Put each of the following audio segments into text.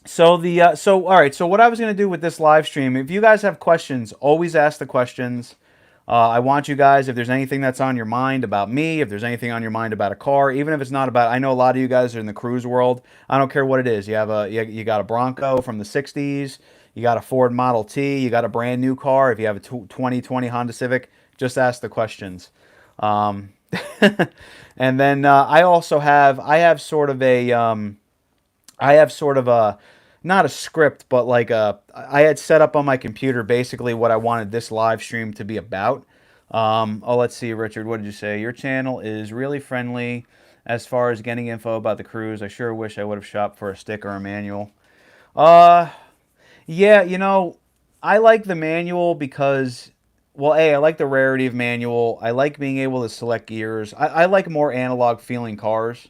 So all right. So what I was gonna do with this live stream, if you guys have questions, always ask the questions. I want you guys, if there's anything that's on your mind about me, if there's anything on your mind about a car, even if it's not about, I know a lot of you guys are in the cruise world. I don't care what it is. You got a Bronco from the '60s, you got a Ford Model T, you got a brand new car. If you have a 2020 Honda Civic, just ask the questions. Um, and then I have sort of a I have sort of a not a script, but like I had set up on my computer basically what I wanted this live stream to be about. Oh, let's see, Richard, what did you say? Your channel is really friendly as far as getting info about the cruise. I sure wish I would have shopped for a stick or a manual. Uh, yeah, I like the manual because, well, I like the rarity of manual. I like being able to select gears. I like more analog feeling cars.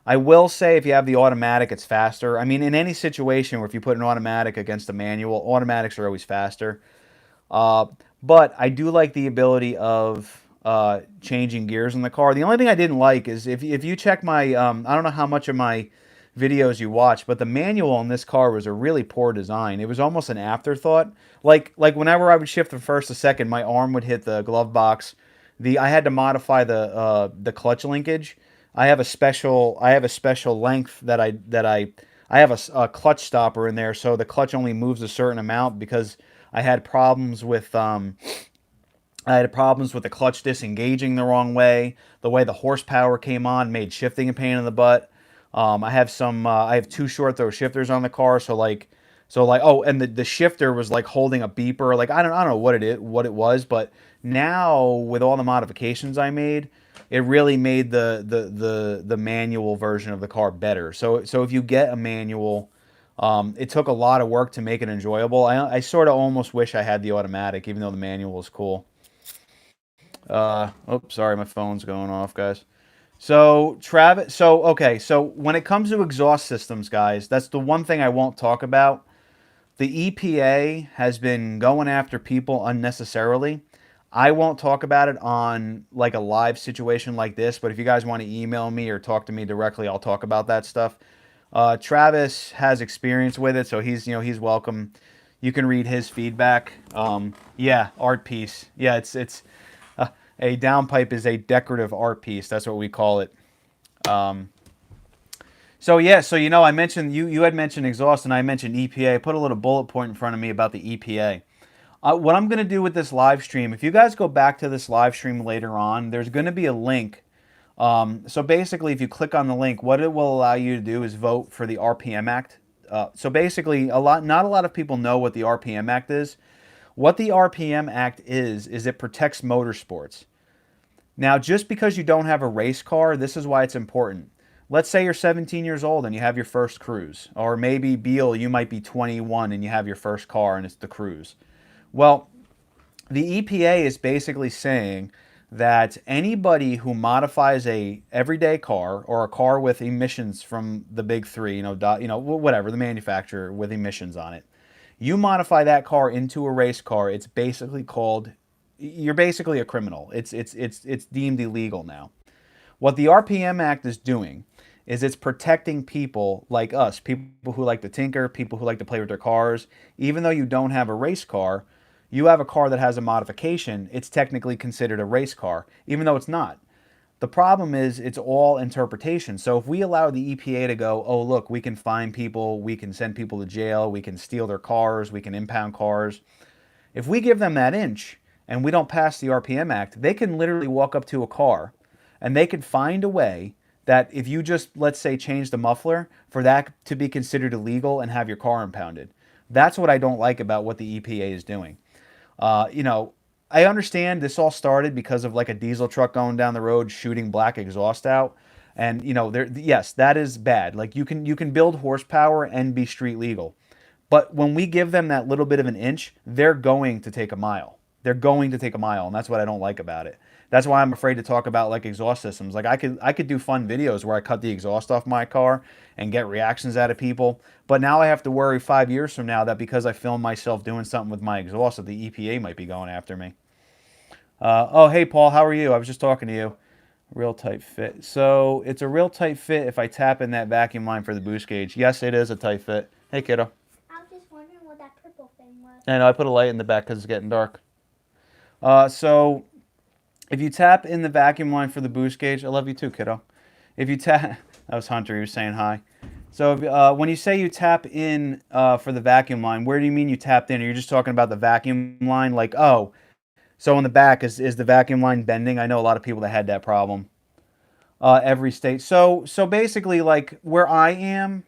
I will say if you have the automatic, it's faster. I mean, in any situation where if you put an automatic against a manual, automatics are always faster. Uh, but I do like the ability of changing gears in the car. The only thing I didn't like is if you check my, I don't know how much of my videos you watch, but the manual on this car was a really poor design. It was almost an afterthought. Like whenever I would shift from first to second, my arm would hit the glove box. I had to modify the clutch linkage. I have a special length I have a clutch stopper in there, so the clutch only moves a certain amount because I had problems with the clutch disengaging the wrong way. The way the horsepower came on made shifting a pain in the butt. I have two short throw shifters on the car, oh, and the shifter was like holding a beeper. Like I don't know what it was, but now with all the modifications I made, it really made the manual version of the car better. So if you get a manual, it took a lot of work to make it enjoyable. I sort of almost wish I had the automatic, even though the manual is cool. Oops, sorry, my phone's going off, guys. So Travis, so okay, so when it comes to exhaust systems, guys, that's the one thing I won't talk about. The EPA has been going after people unnecessarily. I won't talk about it on like a live situation like this, but if you guys want to email me or talk to me directly, I'll talk about that stuff. Travis has experience with it, so he's welcome. You can read his feedback. Yeah, art piece. Yeah, it's a downpipe is a decorative art piece. That's what we call it. Um, so yeah, so I mentioned you had mentioned exhaust and I mentioned EPA. I put a little bullet point in front of me about the EPA. What I'm going to do with this live stream, if you guys go back to this live stream later on, there's going to be a link. So basically, if you click on the link, what it will allow you to do is vote for the RPM Act. So basically, not a lot of people know what the RPM Act is. What the RPM Act is it protects motorsports. Now, just because you don't have a race car, this is why it's important. Let's say you're 17 years old and you have your first cruise. Or maybe, Beal, you might be 21 and you have your first car and it's the cruise. Well, the EPA is basically saying that anybody who modifies a everyday car or a car with emissions from the big three, whatever, the manufacturer with emissions on it, you modify that car into a race car, it's basically called you're basically a criminal. It's deemed illegal now. What the RPM Act is doing is it's protecting people like us, people who like to tinker, people who like to play with their cars. Even though you don't have a race car, you have a car that has a modification, it's technically considered a race car, even though it's not. The problem is it's all interpretation. So if we allow the EPA to go, oh, look, we can fine people, we can send people to jail, we can steal their cars, we can impound cars. If we give them that inch and we don't pass the RPM Act, they can literally walk up to a car and they could find a way that if you just, let's say, change the muffler, for that to be considered illegal and have your car impounded. That's what I don't like about what the EPA is doing. Uh, you know, I understand this all started because of like a diesel truck going down the road shooting black exhaust out. And yes, that is bad. Like you can build horsepower and be street legal. But when we give them that little bit of an inch, they're going to take a mile. They're going to take a mile, and that's what I don't like about it. That's why I'm afraid to talk about like exhaust systems. Like I could do fun videos where I cut the exhaust off my car and get reactions out of people. But now I have to worry 5 years from now that because I film myself doing something with my exhaust, that the EPA might be going after me. Oh, hey Paul, how are you? I was just talking to you. Real tight fit. So it's a real tight fit if I tap in that vacuum line for the boost gauge. Yes, it is a tight fit. Hey, kiddo. I was just wondering what that purple thing was. I know I put a light in the back because it's getting dark. So if you tap in the vacuum line for the boost gauge, I love you too, kiddo. If you tap, that was Hunter. He was saying hi. So when you say you tap in for the vacuum line, where do you mean you tapped in? Are you just talking about the vacuum line? Like, oh, so in the back is the vacuum line bending? I know a lot of people that had that problem. Every state. So basically, like where I am,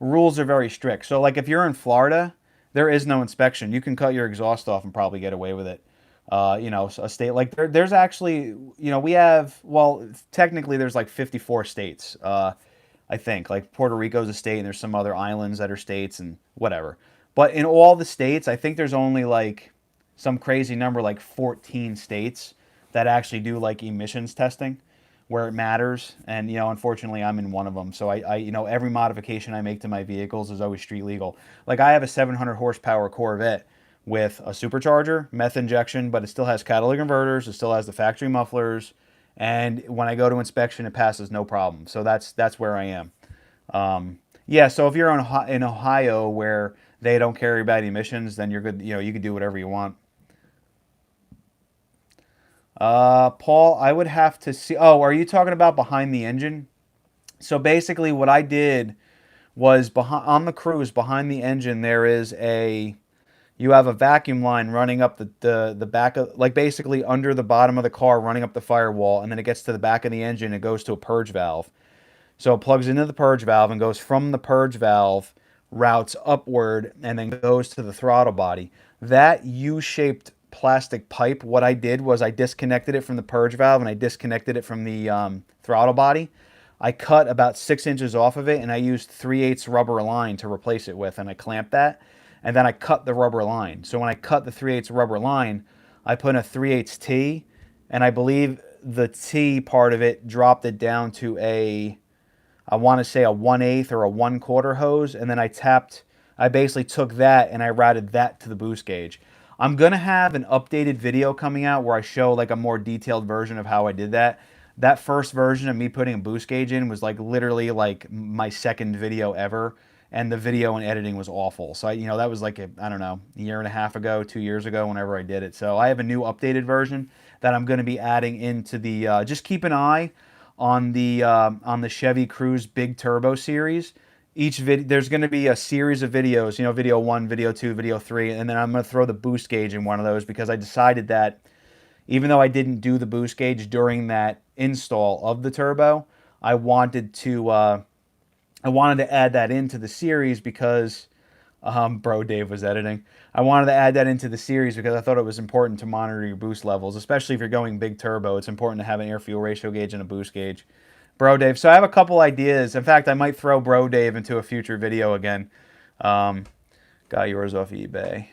rules are very strict. So like if you're in Florida, there is no inspection. You can cut your exhaust off and probably get away with it. A state like there's actually, we have, well, technically there's like 54 states. I think like Puerto Rico's a state and there's some other islands that are states and whatever. But in all the states, I think there's only like some crazy number, like 14 states that actually do like emissions testing where it matters. And unfortunately, I'm in one of them. So every modification I make to my vehicles is always street legal. Like I have a 700 horsepower Corvette with a supercharger, meth injection, but it still has catalytic converters. It still has the factory mufflers, and when I go to inspection, it passes no problem. So that's where I am. Yeah. So if you're in Ohio where they don't care about emissions, then you're good. You can do whatever you want. Paul, I would have to see. Oh, are you talking about behind the engine? So basically, what I did was behind on the cruise behind the engine. There is a you have a vacuum line running up the back of, like basically under the bottom of the car, running up the firewall, and then it gets to the back of the engine. It goes to a purge valve. So it plugs into the purge valve and goes from the purge valve, routes upward, and then goes to the throttle body. That U-shaped plastic pipe, what I did was I disconnected it from the purge valve and I disconnected it from the throttle body. I cut about 6 inches off of it and I used 3/8 rubber line to replace it with, and I clamped that. And then I cut the rubber line. So when I cut the 3/8 rubber line, I put in a 3/8 T, and I believe the T part of it dropped it down to I want to say a 1/8 or a 1/4 hose, and then I basically took that and I routed that to the boost gauge. I'm gonna have an updated video coming out where I show like a more detailed version of how I did that. That first version of me putting a boost gauge in was like literally like my second video ever, and the video and editing was awful. So that was like I don't know, a year and a half ago, 2 years ago, whenever I did it. So I have a new updated version that I'm going to be adding into the. Just keep an eye on the Chevy Cruze Big Turbo series. There's going to be a series of videos, video 1, video 2, video 3, and then I'm going to throw the boost gauge in one of those because I decided that even though I didn't do the boost gauge during that install of the turbo, I wanted to add that into the series because bro Dave was editing. I wanted to add that into the series because I thought it was important to monitor your boost levels, especially if you're going big turbo. It's important to have an air fuel ratio gauge and a boost gauge. Bro Dave. So I have a couple ideas. In fact, I might throw Bro Dave into a future video again. Um, got yours off eBay.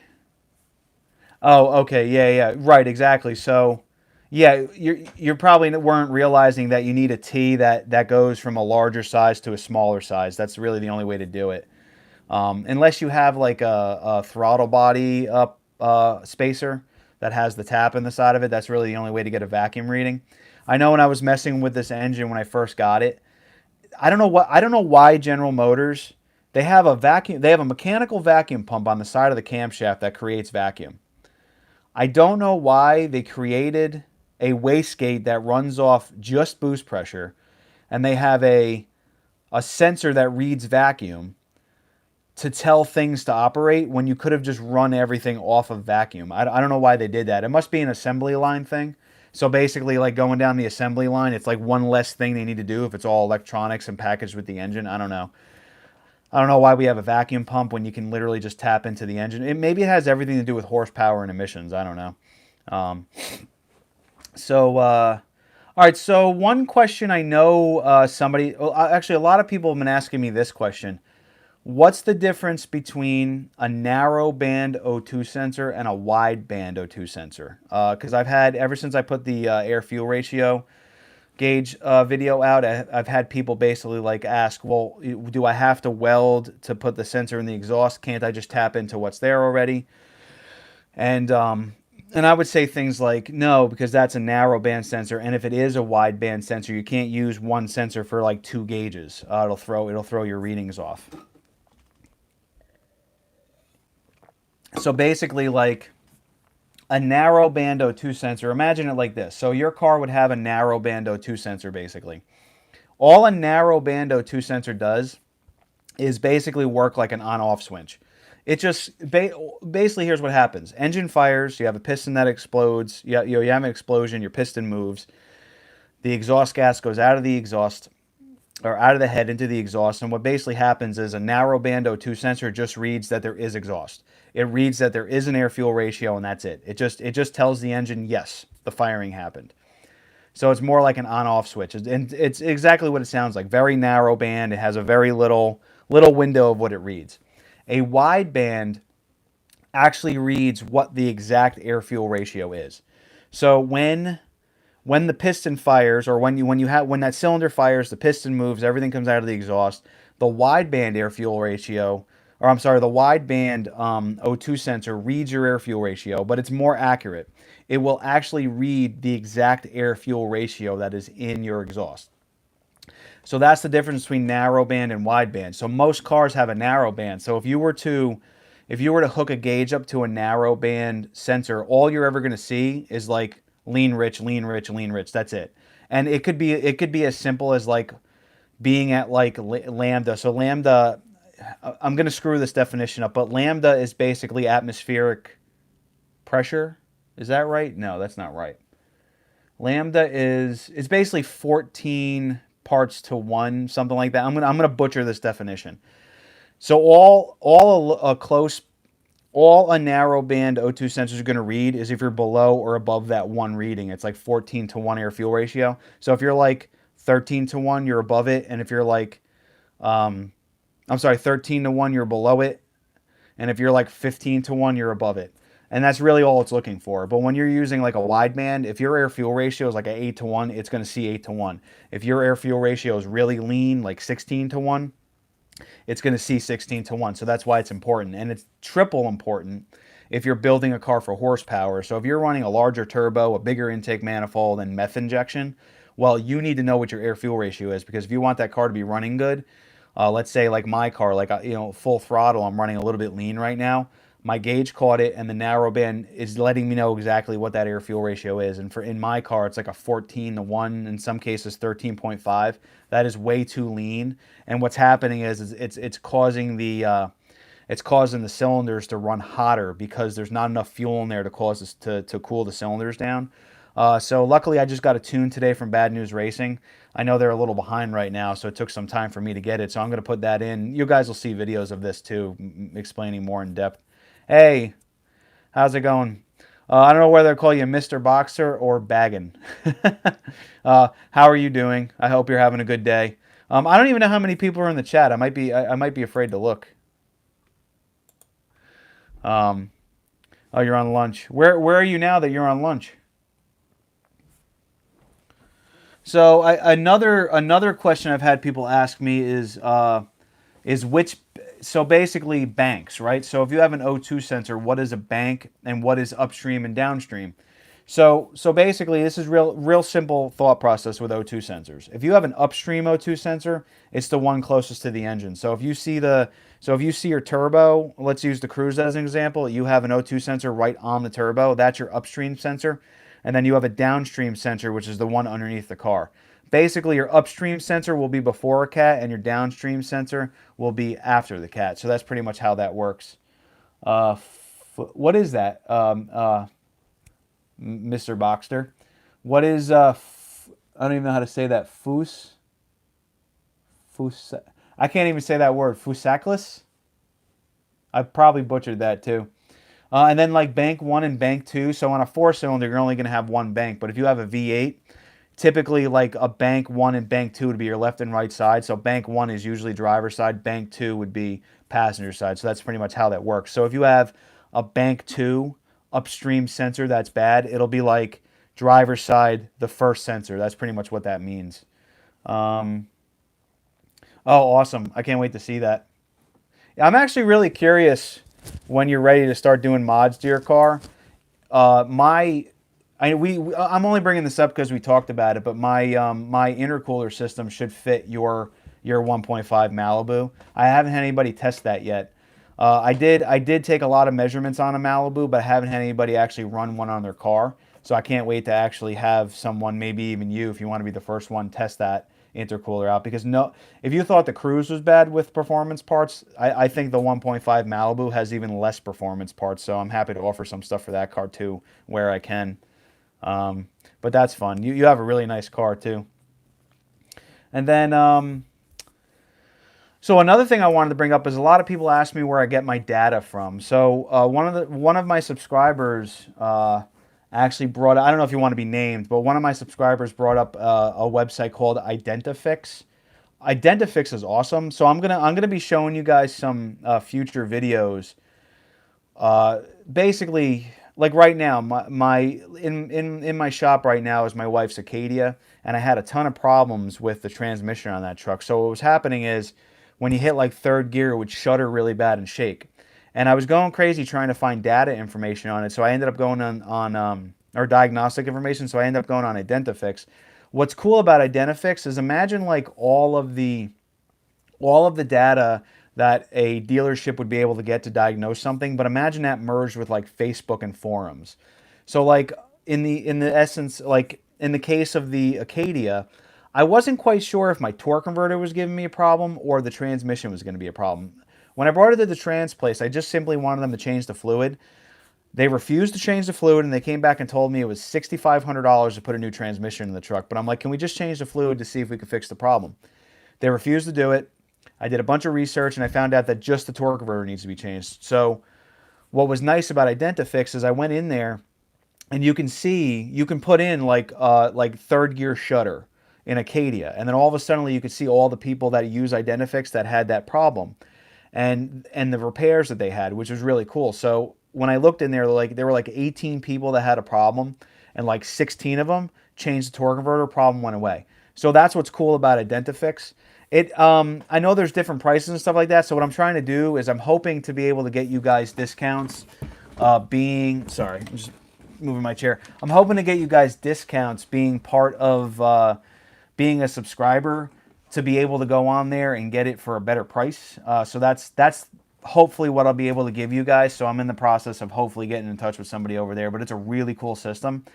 Oh, okay. Yeah, yeah. Right, exactly. So, yeah, you're probably weren't realizing that you need a T that goes from a larger size to a smaller size. That's really the only way to do it. Unless you have like a throttle body up spacer that has the tap in the side of it, that's really the only way to get a vacuum reading. I know when I was messing with this engine when I first got it, I don't know why General Motors, they have a mechanical vacuum pump on the side of the camshaft that creates vacuum. I don't know why they created a wastegate that runs off just boost pressure, and they have a sensor that reads vacuum to tell things to operate when you could have just run everything off of vacuum. I don't know why they did that. It must be an assembly line thing. So basically, like going down the assembly line, it's like one less thing they need to do if it's all electronics and packaged with the engine. I don't know. I don't know why we have a vacuum pump when you can literally just tap into the engine. Maybe it has everything to do with horsepower and emissions. I don't know. Um, all right. So one question I know actually, a lot of people have been asking me this question. What's the difference between a narrow band O2 sensor and a wide band O2 sensor? Because I've had, ever since I put the air fuel ratio gauge video out, I've had people basically like ask, well, do I have to weld to put the sensor in the exhaust? Can't I just tap into what's there already? And I would say things like no, because that's a narrow band sensor, and if it is a wide band sensor, you can't use one sensor for like two gauges. It'll throw your readings off. So basically, like a narrow band O2 sensor, imagine it like this. So your car would have a narrow band O2 sensor basically. All a narrow band O2 sensor does is basically work like an on-off switch. It just basically, here's what happens: engine fires, you have a piston that explodes, you have an explosion, your piston moves, the exhaust gas goes out of the exhaust or out of the head into the exhaust, and what basically happens is a narrow band O2 sensor just reads that there is exhaust. It reads that there is an air fuel ratio, and that's it. It just tells the engine, yes, the firing happened. So it's more like an on-off switch, and it's exactly what it sounds like. Very narrow band. It has a very little window of what it reads. A wide band actually reads what the exact air fuel ratio is. So when the piston fires, or when that cylinder fires, the piston moves, everything comes out of the exhaust. The wideband air fuel ratio, or I'm sorry, the wideband O2 sensor reads your air fuel ratio, but it's more accurate. It will actually read the exact air fuel ratio that is in your exhaust. So that's the difference between narrow band and wideband. So most cars have a narrow band. So if you were to hook a gauge up to a narrow band sensor, all you're ever going to see is like lean rich, lean rich, lean rich. That's it. And it could be as simple as like being at like lambda. So lambda, I'm going to screw this definition up, but lambda is basically atmospheric pressure. Is that right? No, that's not right. Lambda it's basically 14 parts to 1, something like that. I'm gonna butcher this definition. So all a narrow band O2 sensor is going to read is if you're below or above that 1 reading. It's like 14 to 1 air fuel ratio. So if you're like 13 to 1, you're above it. And if you're like, 13 to 1, you're below it. And if you're like 15 to 1, you're above it. And that's really all it's looking for. But when you're using like a wideband, if your air fuel ratio is like an 8 to 1, it's going to see 8 to 1. If your air fuel ratio is really lean, like 16 to 1, it's going to see 16 to 1. So that's why it's important. And it's triple important if you're building a car for horsepower. So if you're running a larger turbo, a bigger intake manifold, and meth injection, well, you need to know what your air fuel ratio is, because if you want that car to be running good, let's say like my car, like full throttle, I'm running a little bit lean right now. My gauge caught it, and the narrow band is letting me know exactly what that air fuel ratio is. And in my car, it's like a 14 to 1, in some cases 13.5. That is way too lean. And what's happening is it's causing the cylinders to run hotter, because there's not enough fuel in there to cause this to cool the cylinders down. So luckily, I just got a tune today from Bad News Racing. I know they're a little behind right now, so it took some time for me to get it. So I'm going to put that in. You guys will see videos of this too, explaining more in depth. Hey, how's it going? I don't know whether to call you Mr. Boxer or Baggin. How are you doing? I hope you're having a good day. I don't even know how many people are in the chat. I might be afraid to look. Oh, you're on lunch. Where are you now that you're on lunch? So another question I've had people ask me is which. So basically banks, right? So if you have an O2 sensor, what is a bank and what is upstream and downstream? So basically, this is real simple thought process with O2 sensors. If you have an upstream O2 sensor, it's the one closest to the engine. So if you see your turbo, let's use the Cruise as an example. You have an O2 sensor right on the turbo. That's your upstream sensor, and then you have a downstream sensor, which is the one underneath the car. Basically, your upstream sensor will be before a cat, and your downstream sensor will be after the cat. So that's pretty much how that works. What is that, Mr. Boxster? What is, I don't even know how to say that. I can't even say that word. Fusaclis? I probably butchered that too. And then like bank 1 and bank 2. So on a 4-cylinder, you're only going to have one bank. But if you have a V8, typically like a bank 1 and bank 2 would be your left and right side. So bank 1 is usually driver's side. Bank 2 would be passenger side. So that's pretty much how that works. So if you have a bank 2 upstream sensor that's bad, it'll be like driver's side, the first sensor. That's pretty much what that means. Oh, awesome. I can't wait to see that. I'm actually really curious when you're ready to start doing mods to your car. I'm only bringing this up because we talked about it, but my intercooler system should fit your 1.5 Malibu. I haven't had anybody test that yet. I did take a lot of measurements on a Malibu, but I haven't had anybody actually run one on their car. So I can't wait to actually have someone, maybe even you, if you want to be the first one, test that intercooler out. Because no, if you thought the Cruise was bad with performance parts, I think the 1.5 Malibu has even less performance parts. So I'm happy to offer some stuff for that car too, where I can. But that's fun. You have a really nice car too. And then so another thing I wanted to bring up is a lot of people ask me where I get my data from. So one of my subscribers actually brought, I don't know if you want to be named, but one of my subscribers brought up a website called Identifix. Identifix is awesome. So I'm gonna be showing you guys some future videos. Basically, like right now, in my shop right now is my wife's Acadia, and I had a ton of problems with the transmission on that truck. So what was happening is when you hit like third gear, it would shudder really bad and shake. And I was going crazy trying to find data information on it. So I ended up going on or diagnostic information. So I ended up going on Identifix. What's cool about Identifix is imagine like all of the data that a dealership would be able to get to diagnose something, but imagine that merged with like Facebook and forums. So like in the essence, like in the case of the Acadia, I wasn't quite sure if my torque converter was giving me a problem or the transmission was going to be a problem. When I brought it to the trans place, I just simply wanted them to change the fluid. They refused to change the fluid, and they came back and told me it was $6,500 to put a new transmission in the truck. But I'm like, can we just change the fluid to see if we can fix the problem? They refused to do it. I did a bunch of research, and I found out that just the torque converter needs to be changed. So what was nice about Identifix is I went in there, and you can see, you can put in like third gear shudder in Acadia, and then all of a sudden you could see all the people that use Identifix that had that problem, and the repairs that they had, which was really cool. So when I looked in there, like there were like 18 people that had a problem, and like 16 of them changed the torque converter, problem went away. So that's what's cool about Identifix. I know there's different prices and stuff like that. So what I'm trying to do is I'm hoping to be able to get you guys discounts. Sorry, I'm just moving my chair. I'm hoping to get you guys discounts being part of being a subscriber to be able to go on there and get it for a better price. So that's hopefully what I'll be able to give you guys. So I'm in the process of hopefully getting in touch with somebody over there. But it's a really cool system.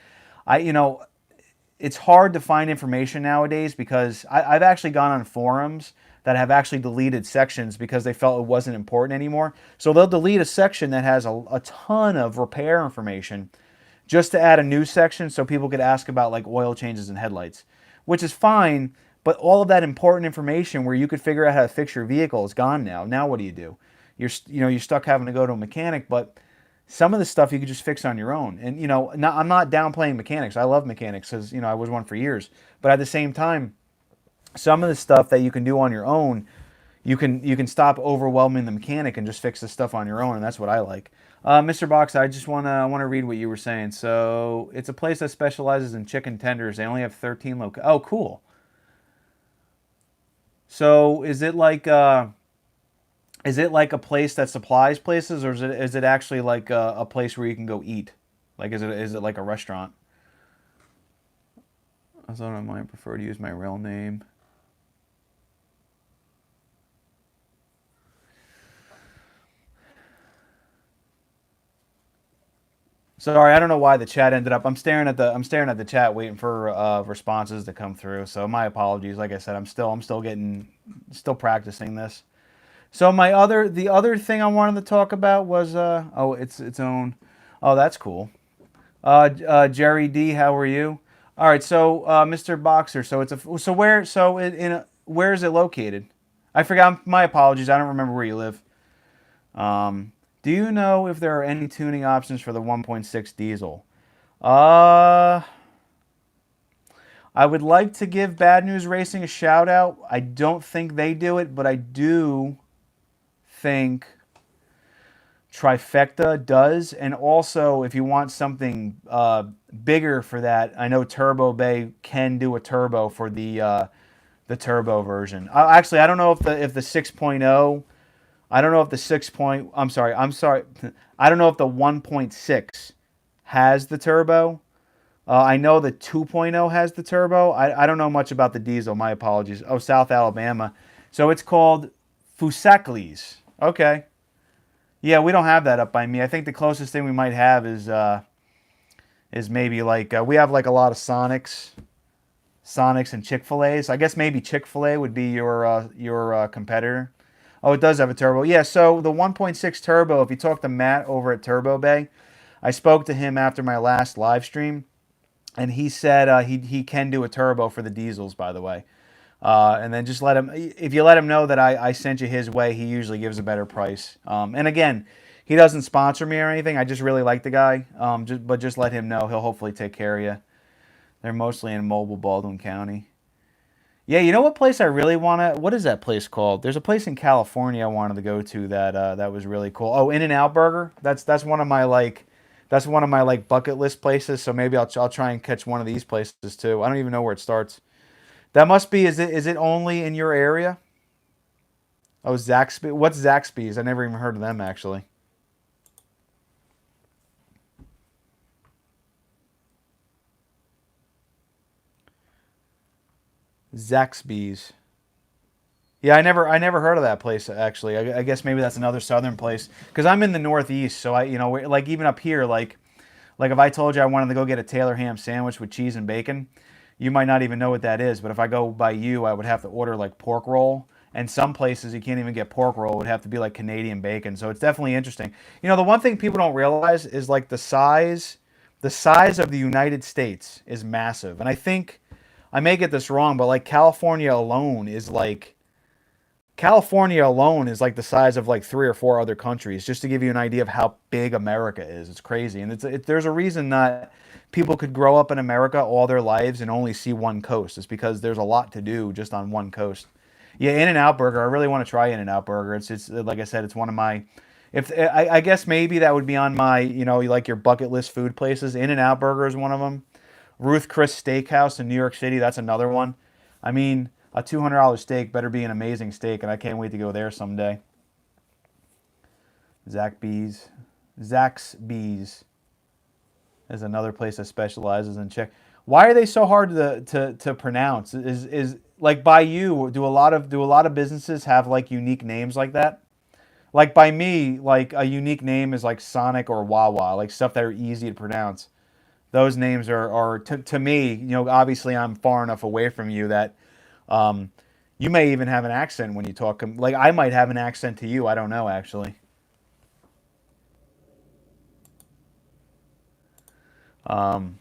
It's hard to find information nowadays because I've actually gone on forums that have actually deleted sections because they felt it wasn't important anymore. So they'll delete a section that has a ton of repair information just to add a new section so people could ask about like oil changes and headlights, which is fine. But all of that important information where you could figure out how to fix your vehicle is gone now. Now what do? You're stuck having to go to a mechanic, but some of the stuff you could just fix on your own. And I'm not downplaying mechanics. I love mechanics because I was one for years. But at the same time, some of the stuff that you can do on your own, you can stop overwhelming the mechanic and just fix the stuff on your own. And that's what I like. Mr. Box, I just wanna read what you were saying. So it's a place that specializes in chicken tenders. They only have 13 locations. Oh, cool. So is it like a place that supplies places, or is it actually like a place where you can go eat? Like is it like a restaurant? I thought I might prefer to use my real name. Sorry, I don't know why the chat ended up. I'm staring at the chat, waiting for responses to come through. So my apologies. Like I said, I'm still practicing this. So the other thing I wanted to talk about was its own. Oh, that's cool. Jerry D, how are you? All right, so Mr. Boxer, where is it located? I forgot. My apologies. I don't remember where you live. Do you know if there are any tuning options for the 1.6 diesel? I would like to give Bad News Racing a shout out. I don't think they do it, but I do think Trifecta does. And also, if you want something bigger for that, I know Turbo Bay can do a turbo for the turbo version. Actually, I don't know if the 6.0. I don't know if the 6. I'm sorry. I don't know if the 1.6 has the turbo. I know the 2.0 has the turbo. I don't know much about the diesel. My apologies. Oh, South Alabama. So it's called Fusaklis. Okay. Yeah, we don't have that up by me. I think the closest thing we might have is maybe like we have like a lot of Sonics and Chick-fil-A's. I guess maybe Chick-fil-A would be your competitor. Oh, it does have a turbo. Yeah, so the 1.6 turbo, if you talk to Matt over at Turbo Bay, I spoke to him after my last live stream, and he said he can do a turbo for the diesels, by the way. And then just let him, if you let him know that I sent you his way, he usually gives a better price. And again, he doesn't sponsor me or anything. I just really like the guy. But just let him know. He'll hopefully take care of you. They're mostly in Mobile, Baldwin County. Yeah, you know what place I really want to, what is that place called? There's a place in California I wanted to go to that was really cool. Oh, In-N-Out Burger. That's one of my like bucket list places. So maybe I'll try and catch one of these places too. I don't even know where it starts. That must be, is it only in your area? Oh, Zaxby. What's Zaxby's? I never even heard of them actually. Zaxby's. Yeah, I never heard of that place actually. I guess maybe that's another southern place because I'm in the Northeast, so like even up here, like if I told you I wanted to go get a Taylor ham sandwich with cheese and bacon, you might not even know what that is. But if I go by you, I would have to order like pork roll. And some places you can't even get pork roll. It would have to be like Canadian bacon. So it's definitely interesting. The one thing people don't realize is like the size of the United States is massive. And I think I may get this wrong, but like California alone is like the size of like 3 or 4 other countries, just to give you an idea of how big America is. It's crazy. And there's a reason that people could grow up in America all their lives and only see one coast. It's because there's a lot to do just on one coast. Yeah, In-N-Out Burger. I really want to try In-N-Out Burger. It's like I said, it's one of my, if I guess maybe that would be on my, like your bucket list food places. In-N-Out Burger is one of them. Ruth Chris Steakhouse in New York City, that's another one. I mean, a $200 steak better be an amazing steak, and I can't wait to go there someday. Zaxby's is another place that specializes in chick. Why are they so hard to pronounce? Is like by you, do a lot of businesses have like unique names like that? Like by me, like a unique name is like Sonic or Wawa, like stuff that are easy to pronounce. Those names are to me, obviously I'm far enough away from you that um, you may even have an accent when you talk. Like I might have an accent to you. I don't know actually. Um,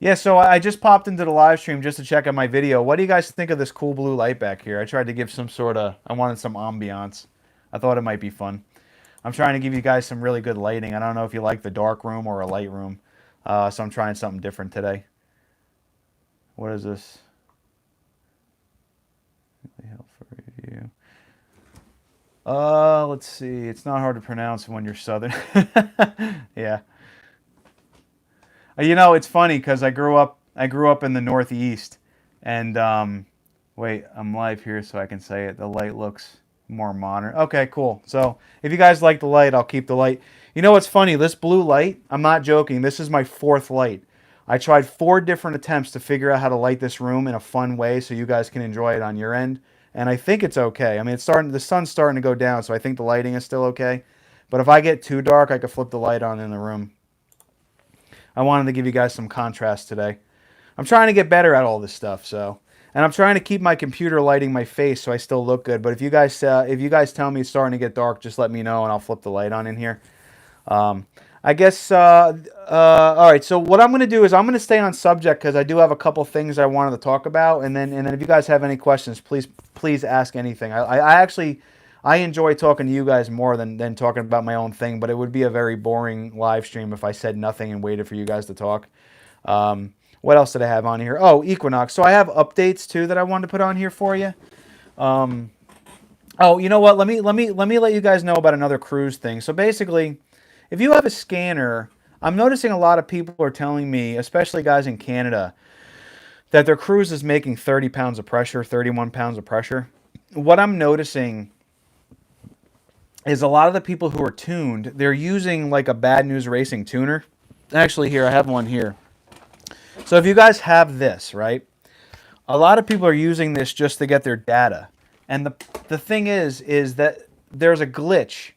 yeah, so I just popped into the live stream just to check out my video. What do you guys think of this cool blue light back here? I tried to give I wanted some ambiance. I thought it might be fun. I'm trying to give you guys some really good lighting. I don't know if you like the dark room or a light room. So I'm trying something different today. What is this? Review. Let's see. It's not hard to pronounce when you're Southern. Yeah. It's funny because I grew up in the Northeast, and wait, I'm live here so I can say it. The light looks more modern. Okay, cool. So if you guys like the light, I'll keep the light. You know what's funny? This blue light, I'm not joking. This is my 4th light. I tried 4 different attempts to figure out how to light this room in a fun way so you guys can enjoy it on your end. And I think it's okay. I mean, the sun's starting to go down, so I think the lighting is still okay. But if I get too dark, I could flip the light on in the room. I wanted to give you guys some contrast today. I'm trying to get better at all this stuff, so. And I'm trying to keep my computer lighting my face so I still look good. But if you guys tell me it's starting to get dark, just let me know and I'll flip the light on in here. I guess, all right, so what I'm going to do is I'm going to stay on subject because I do have a couple things I wanted to talk about. And then if you guys have any questions, please ask anything. I enjoy talking to you guys more than talking about my own thing, but it would be a very boring live stream if I said nothing and waited for you guys to talk. What else did I have on here? Oh, Equinox. So I have updates too that I wanted to put on here for you. Oh, you know what? Let me let you guys know about another cruise thing. So basically, if you have a scanner, I'm noticing a lot of people are telling me, especially guys in Canada, that their cruise is making 30 pounds of pressure, 31 pounds of pressure. What I'm noticing is a lot of the people who are tuned, they're using like a Bad News Racing tuner. Actually, here, I have one here. So if you guys have this, right, a lot of people are using this just to get their data. And the thing is that there's a glitch.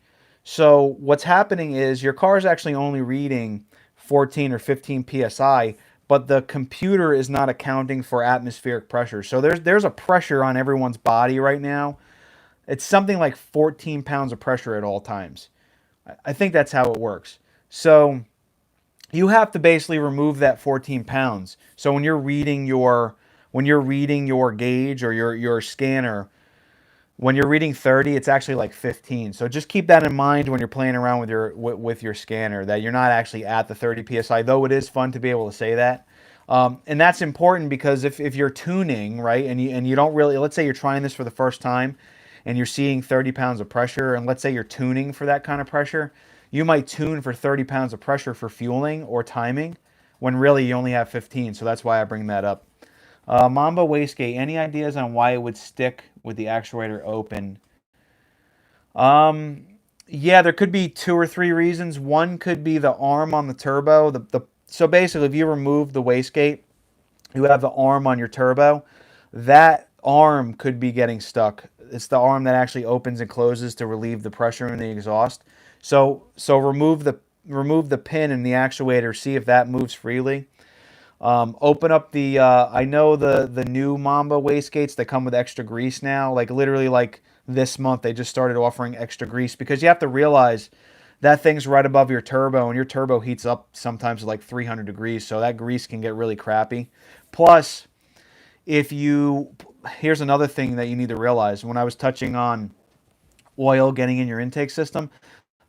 So what's happening is your car is actually only reading 14 or 15 psi, but the computer is not accounting for atmospheric pressure. So there's a pressure on everyone's body right now. It's something like 14 pounds of pressure at all times. I think that's how it works. So you have to basically remove that 14 pounds. So when you're reading your gauge or your scanner, when you're reading 30, it's actually like 15. So just keep that in mind when you're playing around with your scanner, that you're not actually at the 30 psi, though it is fun to be able to say that. And that's important because if you're tuning, right, and you don't really, let's say you're trying this for the first time and you're seeing 30 pounds of pressure, and let's say you're tuning for that kind of pressure, you might tune for 30 pounds of pressure for fueling or timing when really you only have 15. So that's why I bring that up. Mamba wastegate, any ideas on why it would stick with the actuator open? Yeah, there could be 2 or 3 reasons. One could be the arm on the turbo. So basically, if you remove the wastegate, you have the arm on your turbo. That arm could be getting stuck. It's the arm that actually opens and closes to relieve the pressure in the exhaust. So remove the pin in the actuator. See if that moves freely. Open up the, I know the new Mamba wastegates, they come with extra grease now. Like literally like this month, they just started offering extra grease because you have to realize that thing's right above your turbo and your turbo heats up sometimes to like 300 degrees. So that grease can get really crappy. Plus, if you, here's another thing that you need to realize. When I was touching on oil getting in your intake system,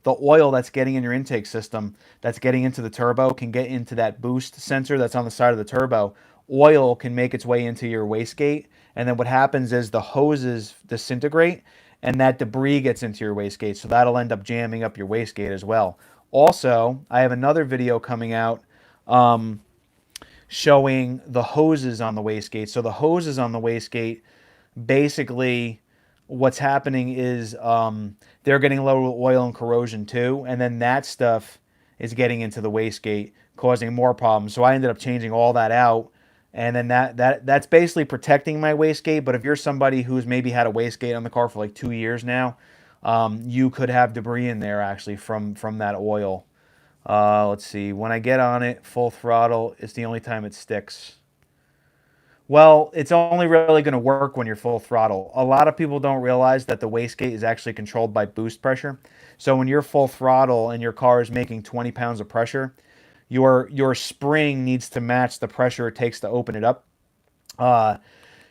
the oil that's getting in your intake system, that's getting into the turbo, can get into that boost sensor that's on the side of the turbo. Oil can make its way into your wastegate, and then what happens is the hoses disintegrate, and that debris gets into your wastegate, so that'll end up jamming up your wastegate as well. Also, I have another video coming out showing the hoses on the wastegate. So the hoses on the wastegate, basically what's happening is they're getting low oil and corrosion too, and then that stuff is getting into the wastegate, causing more problems. So I ended up changing all that out, and then that's basically protecting my wastegate. But if you're somebody who's maybe had a wastegate on the car for like 2 years now, you could have debris in there actually from that oil. Let's see. When I get on it full throttle, it's the only time it sticks. Well, it's only really going to work when you're full throttle. A lot of people don't realize that the wastegate is actually controlled by boost pressure. So when you're full throttle and your car is making 20 pounds of pressure, your spring needs to match the pressure it takes to open it up. Uh,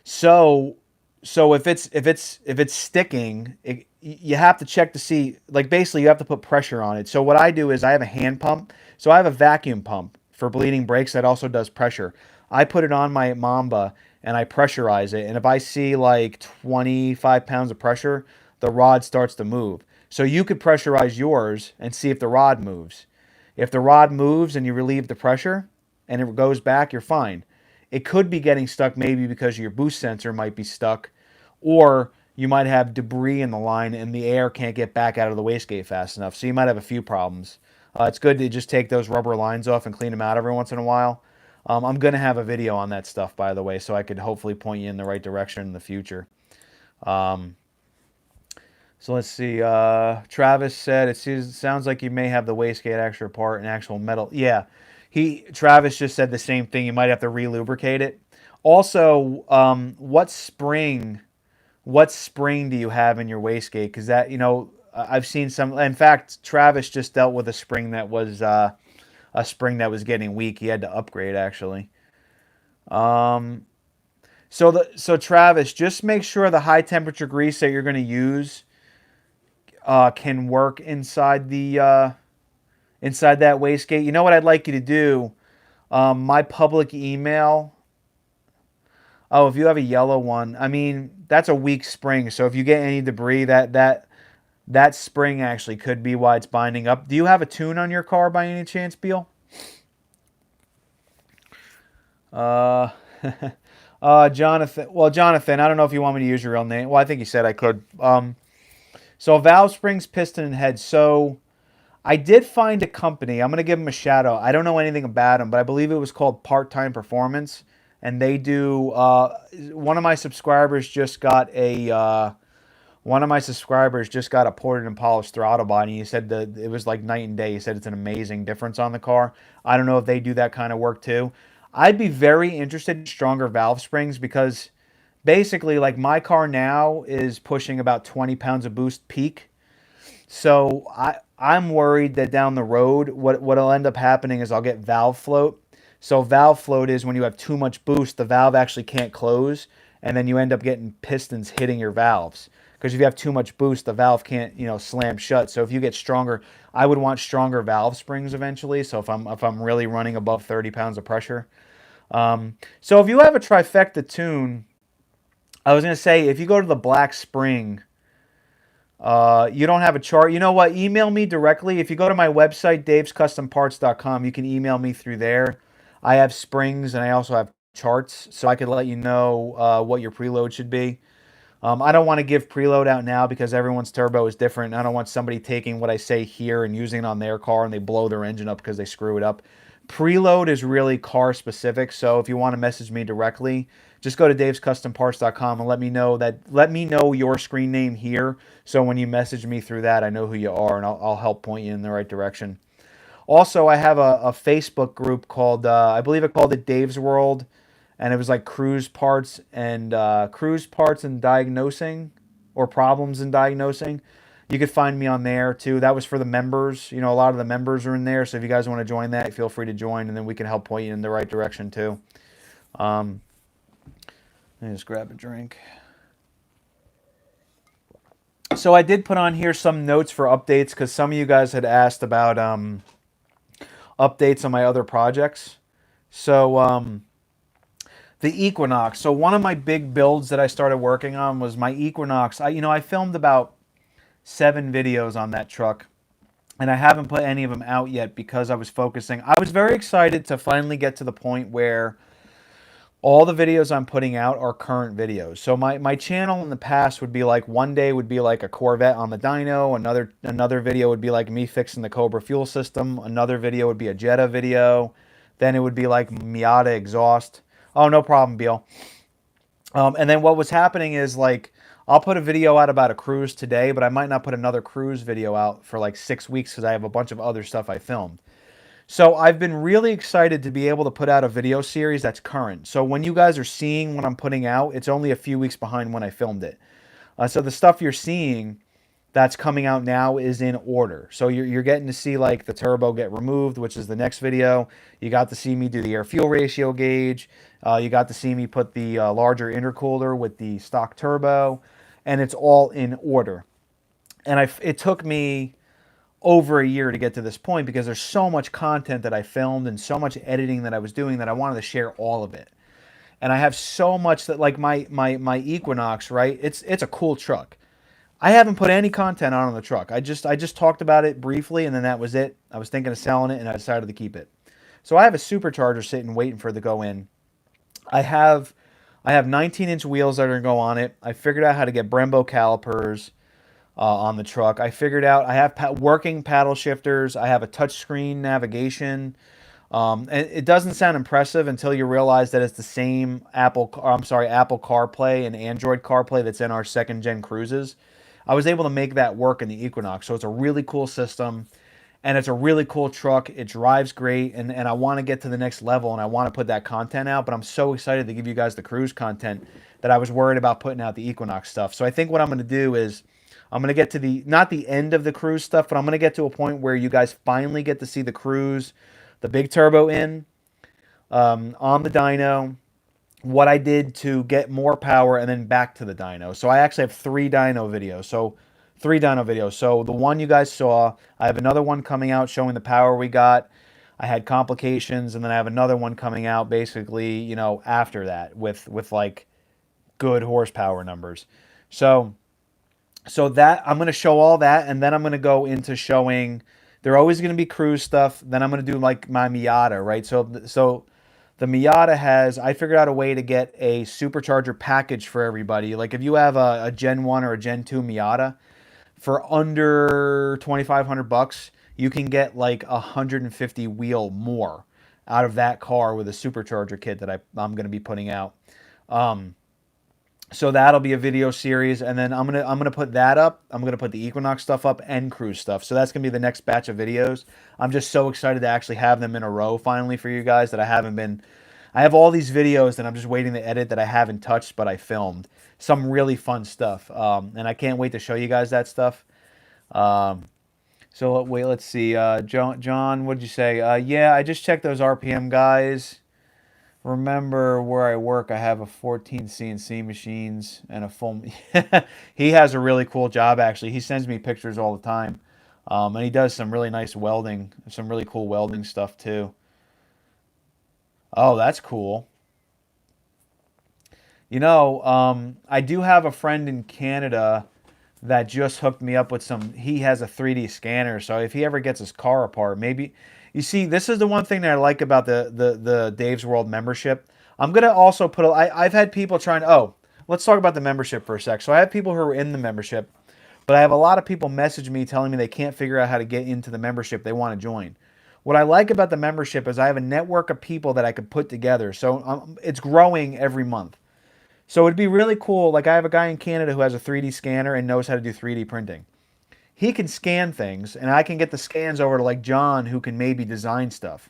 so so if it's sticking, you have to check to see, like basically you have to put pressure on it. So what I do is I have a hand pump. So I have a vacuum pump for bleeding brakes that also does pressure. I put it on my Mamba and I pressurize it. And if I see like 25 pounds of pressure, the rod starts to move. So you could pressurize yours and see if the rod moves. If the rod moves and you relieve the pressure and it goes back, you're fine. It could be getting stuck maybe because your boost sensor might be stuck, or you might have debris in the line and the air can't get back out of the wastegate fast enough. So you might have a few problems. It's good to just take those rubber lines off and clean them out every once in a while. I'm going to have a video on that stuff, by the way, so I could hopefully point you in the right direction in the future. Um, so let's see. Travis said, sounds like you may have the wastegate extra part and actual metal. Yeah, Travis just said the same thing. You might have to re-lubricate it. Also, what spring do you have in your wastegate? Because that, I've seen some. In fact, Travis just dealt with a spring that was a spring that was getting weak. He had to upgrade actually. Um, so Travis, just make sure the high temperature grease that you're going to use can work inside that wastegate. You know what I'd like you to do? My public email. Oh, if you have a yellow one, I mean that's a weak spring. So if you get any debris, that spring actually could be why it's binding up. Do you have a tune on your car by any chance, Beal? Uh, Jonathan. Well, Jonathan, I don't know if you want me to use your real name. Well, I think you said I could. So valve springs, piston, and head. So I did find a company. I'm going to give them a shout out. I don't know anything about them, but I believe it was called Part Time Performance, and they do. One of my subscribers just got One of my subscribers just got a ported and polished throttle body. He said that it was like night and day. He said it's an amazing difference on the car. I don't know if they do that kind of work too. I'd be very interested in stronger valve springs because basically, like my car now is pushing about 20 pounds of boost peak. So I'm worried that down the road, what'll end up happening is I'll get valve float. So valve float is when you have too much boost, the valve actually can't close, and then you end up getting pistons hitting your valves. Because if you have too much boost, the valve can't, slam shut. So if you get stronger, I would want stronger valve springs eventually. So if I'm really running above 30 pounds of pressure. So if you have a trifecta tune, I was gonna say if you go to the black spring, you don't have a chart. You know what? Email me directly. If you go to my website, davescustomparts.com, you can email me through there. I have springs and I also have charts, so I could let you know what your preload should be. I don't want to give preload out now because everyone's turbo is different. I don't want somebody taking what I say here and using it on their car and they blow their engine up because they screw it up. Preload is really car specific, so if you want to message me directly, just go to davescustomparts.com and let me know your screen name here, so when you message me through that, I know who you are and I'll help point you in the right direction. Also, I have a Facebook group called I believe it called it Dave's World, and it was like cruise parts and diagnosing, or problems in diagnosing. You could find me on there too. That was for the members. A lot of the members are in there. So if you guys want to join that, feel free to join, and then we can help point you in the right direction too. Let me just grab a drink. So I did put on here some notes for updates because some of you guys had asked about updates on my other projects. So the Equinox. So one of my big builds that I started working on was my Equinox. I filmed about 7 videos on that truck, and I haven't put any of them out yet because I was focusing. I was very excited to finally get to the point where all the videos I'm putting out are current videos. So my channel in the past would be like, one day would be like a Corvette on the dyno, another video would be like me fixing the Cobra fuel system, another video would be a Jetta video, then it would be like Miata exhaust. Oh, no problem, Beal. And then what was happening is, like, I'll put a video out about a cruise today, but I might not put another cruise video out for like 6 weeks because I have a bunch of other stuff I filmed. So I've been really excited to be able to put out a video series that's current. So when you guys are seeing what I'm putting out, it's only a few weeks behind when I filmed it. So the stuff you're seeing that's coming out now is in order. So you're getting to see like the turbo get removed, which is the next video. You got to see me do the air fuel ratio gauge. You got to see me put the larger intercooler with the stock turbo, and it's all in order. And it took me over a year to get to this point because there's so much content that I filmed and so much editing that I was doing that I wanted to share all of it. And I have so much that, like, my Equinox, right? It's a cool truck. I haven't put any content on the truck. I just talked about it briefly, and then that was it. I was thinking of selling it, and I decided to keep it. So I have a supercharger sitting waiting for it to go in. I have 19-inch wheels that are going to go on it. I figured out how to get Brembo calipers on the truck. I figured out I have working paddle shifters. I have a touchscreen navigation. And it doesn't sound impressive until you realize that it's the same Apple CarPlay and Android CarPlay that's in our second gen cruises. I was able to make that work in the Equinox. So it's a really cool system, and it's a really cool truck. It drives great, and I want to get to the next level, and I want to put that content out, but I'm so excited to give you guys the cruise content that I was worried about putting out the Equinox stuff. So I think what I'm going to do is I'm going to get to not the end of the cruise stuff, but I'm going to get to a point where you guys finally get to see the cruise, the big turbo in, on the dyno, what I did to get more power, and then back to the dyno. So I actually have 3 dyno videos. So the one you guys saw, I have another one coming out showing the power we got. I had complications, and then I have another one coming out basically, after that with like good horsepower numbers. So that I'm going to show all that, and then I'm going to go into showing. They're always going to be cruise stuff. Then I'm going to do like my Miata, right? So the Miata I figured out a way to get a supercharger package for everybody. Like if you have a Gen 1 or a Gen 2 Miata, for under $2,500, you can get like 150 wheel more out of that car with a supercharger kit that I'm going to be putting out. So that'll be a video series, and then I'm gonna put that up. I'm gonna put the Equinox stuff up and cruise stuff. So that's gonna be the next batch of videos. I'm just so excited to actually have them in a row finally for you guys that I haven't been. I have all these videos that I'm just waiting to edit that I haven't touched, but I filmed some really fun stuff, and I can't wait to show you guys that stuff. Um, so wait, let's see. John, what did you say? Yeah, I just checked those RPM guys. Remember where I work, I have a 14 CNC machines and a full. He has a really cool job actually. He sends me pictures all the time, and he does some really nice welding, some really cool welding stuff too. Oh, that's cool. I do have a friend in Canada that just hooked me up with some. He has a 3D scanner, so if he ever gets his car apart, maybe. You see, this is the one thing that I like about the Dave's World membership. I'm gonna also put. I've had people trying. Oh, let's talk about the membership for a sec. So I have people who are in the membership, but I have a lot of people message me telling me they can't figure out how to get into the membership they want to join. What I like about the membership is I have a network of people that I could put together. So it's growing every month. So it'd be really cool. Like I have a guy in Canada who has a 3D scanner and knows how to do 3D printing. He can scan things, and I can get the scans over to like John, who can maybe design stuff.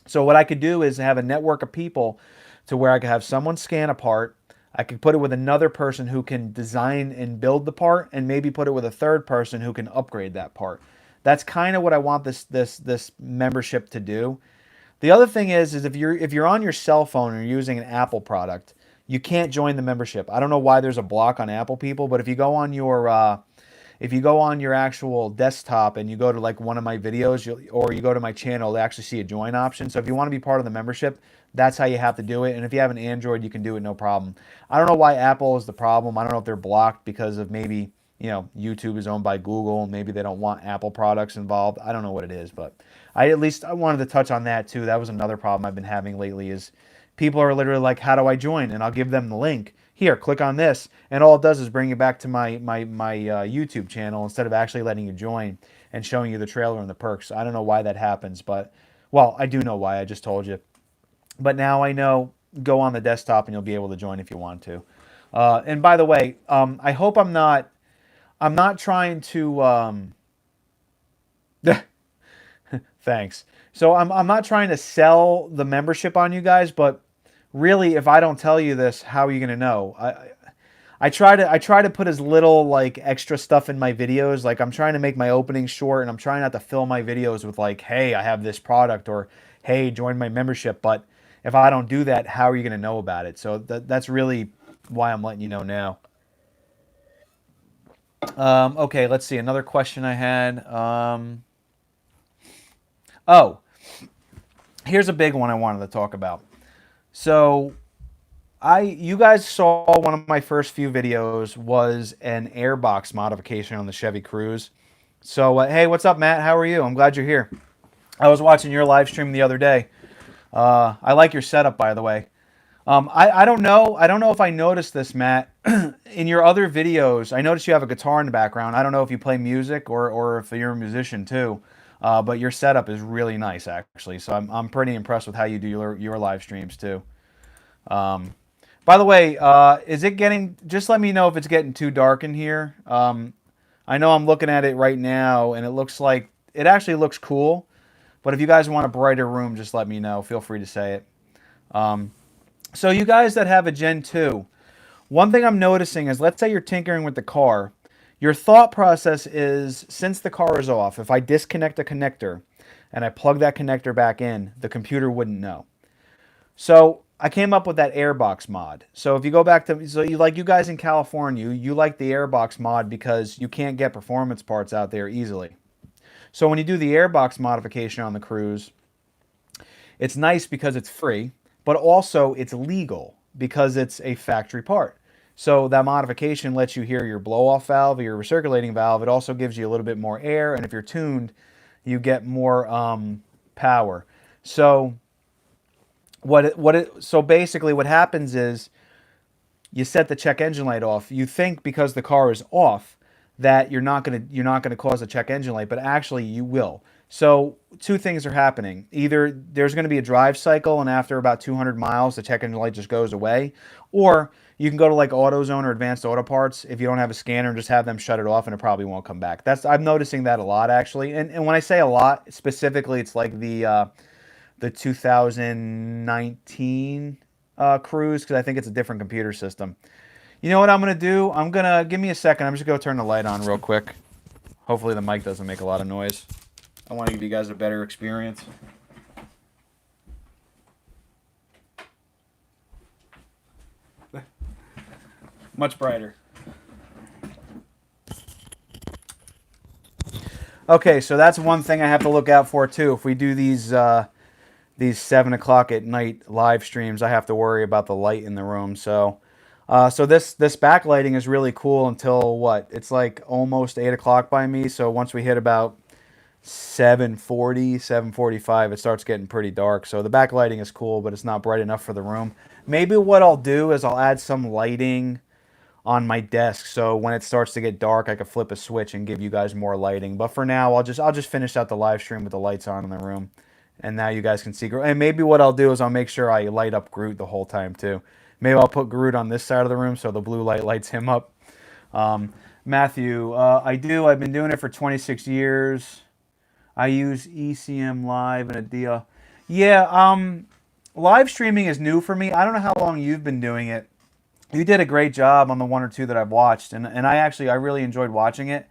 So what I could do is have a network of people to where I could have someone scan a part. I could put it with another person who can design and build the part, and maybe put it with a third person who can upgrade that part. That's kind of what I want this membership to do. The other thing is if you're on your cell phone and you're using an Apple product, you can't join the membership. I don't know why there's a block on Apple people, but if you go on your actual desktop and you go to like one of my videos, or you go to my channel, they actually see a join option. So if you want to be part of the membership, that's how you have to do it. And if you have an Android, you can do it no problem. I don't know why Apple is the problem. I don't know if they're blocked because of maybe YouTube is owned by Google. Maybe they don't want Apple products involved. I don't know what it is, but I wanted to touch on that too. That was another problem I've been having lately is people are literally like, how do I join? And I'll give them the link. Here, click on this. And all it does is bring you back to my YouTube channel instead of actually letting you join and showing you the trailer and the perks. I don't know why that happens, but, well, I do know why. I just told you. But now I know, go on the desktop and you'll be able to join if you want to. And by the way, I hope I'm not trying to, thanks. So I'm not trying to sell the membership on you guys, but really, if I don't tell you this, how are you gonna know? I try to put as little like extra stuff in my videos. Like I'm trying to make my openings short, and I'm trying not to fill my videos with like, hey, I have this product, or hey, join my membership. But if I don't do that, how are you gonna know about it? So that's really why I'm letting you know now. Okay, let's see. Another question I had. Oh, here's a big one I wanted to talk about. So you guys saw one of my first few videos was an airbox modification on the Chevy Cruze. So hey, what's up, Matt? How are you? I'm glad you're here. I was watching your live stream the other day. I like your setup, by the way. I don't know. I don't know if I noticed this, Matt. In your other videos, I noticed you have a guitar in the background. I don't know if you play music or if you're a musician too. But your setup is really nice, actually. So I'm pretty impressed with how you do your live streams too. Um, by the way, is it getting? Just let me know if it's getting too dark in here. I know I'm looking at it right now, and it looks like it actually looks cool. But if you guys want a brighter room, just let me know. Feel free to say it. Um, so you guys that have a Gen 2, one thing I'm noticing is, let's say you're tinkering with the car. Your thought process is, since the car is off, if I disconnect a connector and I plug that connector back in, the computer wouldn't know. So I came up with that airbox mod. So if you go back to, so you guys in California, you like the airbox mod because you can't get performance parts out there easily. So when you do the airbox modification on the Cruze, it's nice because it's free, but also it's legal because it's a factory part. So that modification lets you hear your blow-off valve or your recirculating valve. It also gives you a little bit more air, and if you're tuned, you get more power. So so basically what happens is you set the check engine light off. You think because the car is off that you're not gonna cause a check engine light, but actually you will. So two things are happening. Either there's going to be a drive cycle, and after about 200 miles, the check engine light just goes away, or you can go to like AutoZone or Advanced Auto Parts if you don't have a scanner and just have them shut it off, and it probably won't come back. I'm noticing that a lot actually. And when I say a lot, specifically, it's like the 2019 Cruise, because I think it's a different computer system. You know what I'm gonna do? Give me a second. I'm just gonna turn the light on real quick. Hopefully the mic doesn't make a lot of noise. I want to give you guys a better experience. Much brighter. Okay, so that's one thing I have to look out for too. If we do these 7 o'clock at night live streams, I have to worry about the light in the room. So this backlighting is really cool until what? It's like almost 8 o'clock by me. So once we hit about 7:40, 7:45, it starts getting pretty dark. So the backlighting is cool, but it's not bright enough for the room. Maybe what I'll do is I'll add some lighting on my desk, so when it starts to get dark, I can flip a switch and give you guys more lighting. But for now, I'll just finish out the live stream with the lights on in the room, and now you guys can see Groot. And maybe what I'll do is I'll make sure I light up Groot the whole time too. Maybe I'll put Groot on this side of the room so the blue light lights him up. Matthew, I do. I've been doing it for 26 years. I use ECM Live and a deal. Yeah, live streaming is new for me. I don't know how long you've been doing it. You did a great job on the one or two that I've watched, and I really enjoyed watching it.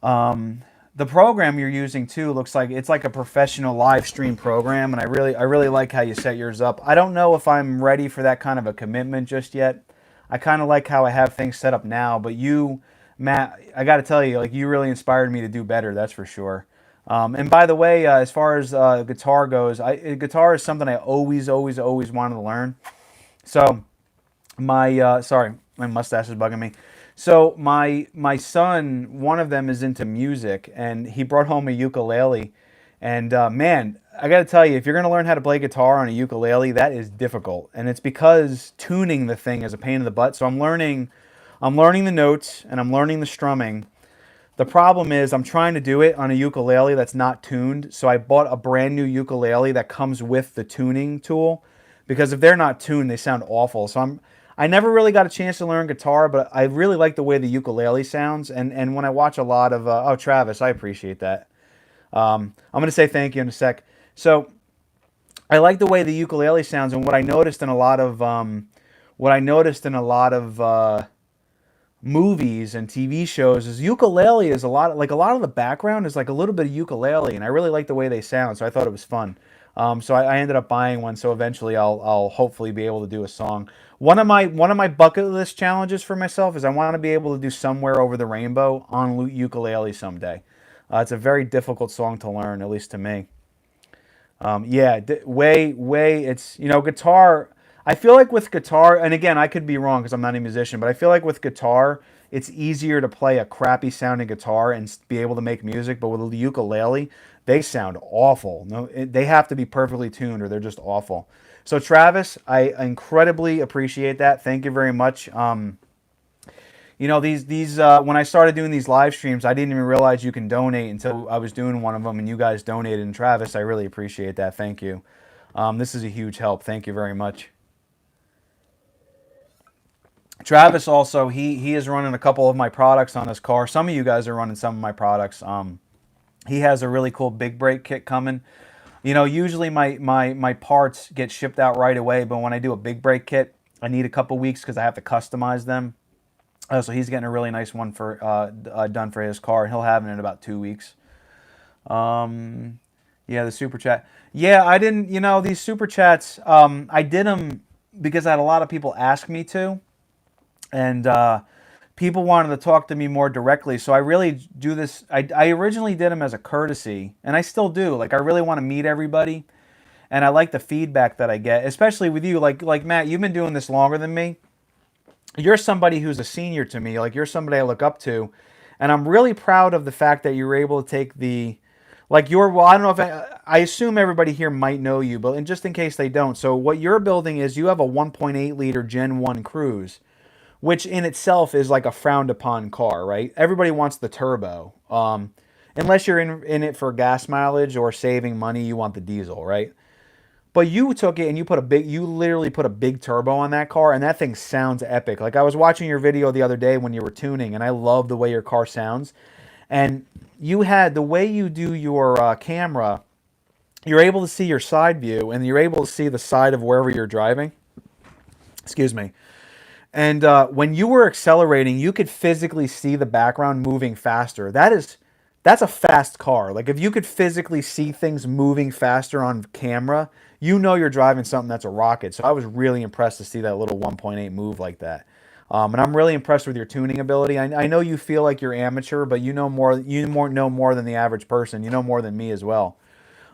The program you're using too looks like it's like a professional live stream program, and I really like how you set yours up. I don't know if I'm ready for that kind of a commitment just yet. I kind of like how I have things set up now, but you, Matt, I got to tell you, like you really inspired me to do better. That's for sure. And by the way, as far as guitar goes, guitar is something I always wanted to learn. So sorry, my mustache is bugging me. So my son, one of them is into music, and he brought home a ukulele. And man, I got to tell you, if you're going to learn how to play guitar on a ukulele, that is difficult, and it's because tuning the thing is a pain in the butt. So I'm learning the notes and I'm learning the strumming. The problem is I'm trying to do it on a ukulele that's not tuned. So I bought a brand new ukulele that comes with the tuning tool, because if they're not tuned, they sound awful. So I never really got a chance to learn guitar, but I really like the way the ukulele sounds. And when I watch a lot of oh, Travis, I appreciate that. I'm going to say thank you in a sec. So I like the way the ukulele sounds, and what I noticed in a lot of movies and TV shows is ukulele is a lot of the background is like a little bit of ukulele, and I really like the way they sound, so I thought it was fun. So I ended up buying one, so eventually I'll hopefully be able to do a song. One of my bucket list challenges for myself is I want to be able to do Somewhere Over the Rainbow on ukulele someday. It's a very difficult song to learn, at least to me. Yeah, it's, guitar. I feel like with guitar, and again, I could be wrong because I'm not a musician, but I feel like with guitar, it's easier to play a crappy sounding guitar and be able to make music. But with the ukulele, they sound awful. No, they have to be perfectly tuned or they're just awful. So Travis, I incredibly appreciate that. Thank you very much. These when I started doing these live streams, I didn't even realize you can donate until I was doing one of them, and you guys donated. And Travis, I really appreciate that. Thank you. This is a huge help. Thank you very much. Travis also, he is running a couple of my products on his car. Some of you guys are running some of my products. He has a really cool big brake kit coming. Usually my parts get shipped out right away, but when I do a big brake kit, I need a couple weeks because I have to customize them. So he's getting a really nice one done for his car, and he'll have it in about 2 weeks. Yeah, the super chat. Yeah, I didn't. These super chats. I did them because I had a lot of people ask me to, and people wanted to talk to me more directly. So I really do this. I originally did them as a courtesy, and I still do. Like, I really want to meet everybody, and I like the feedback that I get, especially with you. Like Matt, you've been doing this longer than me. You're somebody who's a senior to me. Like, you're somebody I look up to, and I'm really proud of the fact that you were able to take I don't know if I assume everybody here might know you, but just in case they don't. So what you're building is you have a 1.8 liter Gen 1 Cruise, which in itself is like a frowned upon car, right? Everybody wants the turbo. unless you're in it for gas mileage or saving money, you want the diesel, right? But you took it and you literally put a big turbo on that car, and that thing sounds epic. Like I was watching your video the other day when you were tuning, and I love the way your car sounds. And you had the way you do your camera, you're able to see your side view, and you're able to see the side of wherever you're driving. Excuse me. And when you were accelerating, you could physically see the background moving faster. That's a fast car. Like if you could physically see things moving faster on camera, you know you're driving something that's a rocket. So I was really impressed to see that little 1.8 move like that. And I'm really impressed with your tuning ability. I know you feel like you're amateur, but you know more. Know more than the average person. You know more than me as well.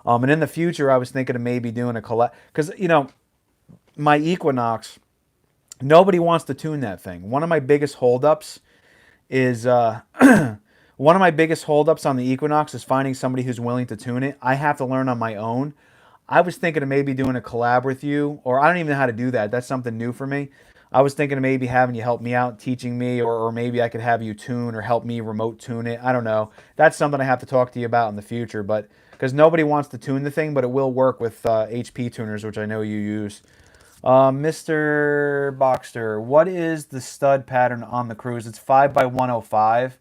And in the future, I was thinking of maybe doing a collab because my Equinox. Nobody wants to tune that thing. One of my biggest holdups is one of my biggest holdups on the Equinox is finding somebody who's willing to tune it. I have to learn on my own. I was thinking of maybe doing a collab with you, or I don't even know how to do that. That's something new for me. I was thinking of maybe having you help me out, teaching me, or maybe I could have you tune or help me remote tune it. I don't know. That's something I have to talk to you about in the future, but because nobody wants to tune the thing, but it will work with HP tuners, which I know you use. Mr. Boxster, what is the stud pattern on the Cruise? It's 5x105.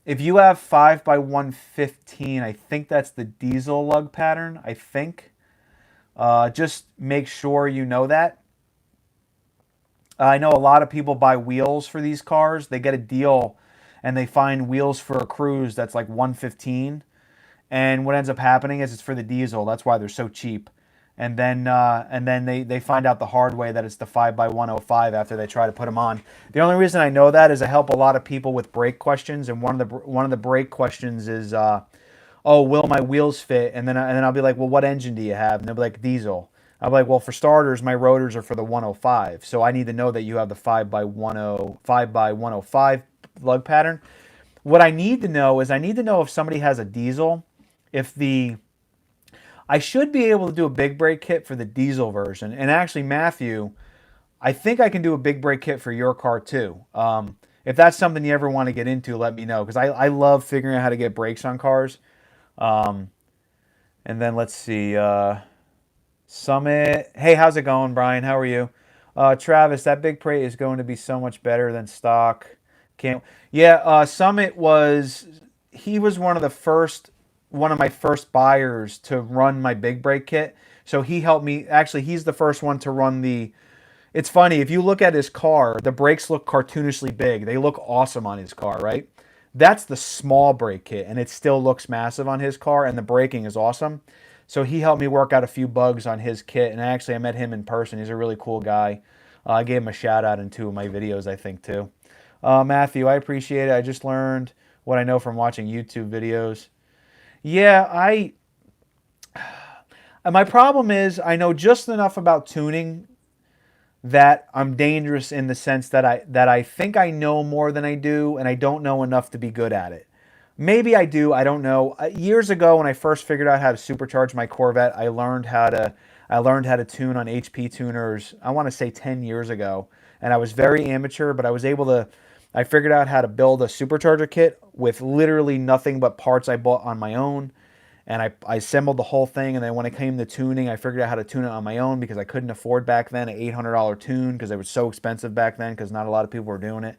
If you have 5x115, I think that's the diesel lug pattern, I think. Just make sure you know that. I know a lot of people buy wheels for these cars. They get a deal and they find wheels for a Cruise that's like 115. And what ends up happening is it's for the diesel. That's why they're so cheap. And then they find out the hard way that it's the 5x105 after they try to put them on. The only reason I know that is I help a lot of people with brake questions, and one of the brake questions is, oh, will my wheels fit? And then I'll be like, well, what engine do you have? And they'll be like, diesel. I'll be like, well, for starters, my rotors are for the 105, so I need to know that you have the 5x105 lug pattern. What I need to know is I need to know if somebody has a diesel, I should be able to do a big brake kit for the diesel version. And actually, Matthew, I think I can do a big brake kit for your car too. If that's something you ever want to get into, let me know. Because I love figuring out how to get brakes on cars. And then let's see. Summit. Hey, how's it going, Brian? How are you? Travis, that big crate is going to be so much better than stock. Can't. Yeah, Summit he was one of my first buyers to run my big brake kit. So he helped me. Actually, he's the first one to run it's funny, if you look at his car, the brakes look cartoonishly big. They look awesome on his car, right? That's the small brake kit, and it still looks massive on his car, and the braking is awesome. So he helped me work out a few bugs on his kit, and actually I met him in person. He's a really cool guy. I gave him a shout out in 2 of my videos, I think, too. Matthew, I appreciate it. I just learned what I know from watching YouTube videos. Yeah, my problem is I know just enough about tuning that I'm dangerous in the sense that I think I know more than I do, and I don't know enough to be good at it. Maybe I do, I don't know. Years ago when I first figured out how to supercharge my Corvette, I learned how to tune on HP tuners, I want to say 10 years ago. And I was very amateur, but I figured out how to build a supercharger kit with literally nothing but parts I bought on my own. And I assembled the whole thing, and then when it came to tuning, I figured out how to tune it on my own because I couldn't afford back then an $800 tune because it was so expensive back then because not a lot of people were doing it.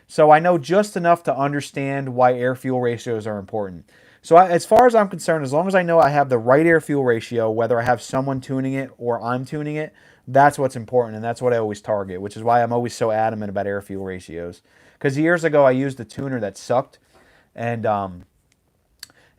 So I know just enough to understand why air-fuel ratios are important. So as far as I'm concerned, as long as I know I have the right air-fuel ratio, whether I have someone tuning it or I'm tuning it, that's what's important, and that's what I always target, which is why I'm always so adamant about air-fuel ratios. Because years ago, I used a tuner that sucked, and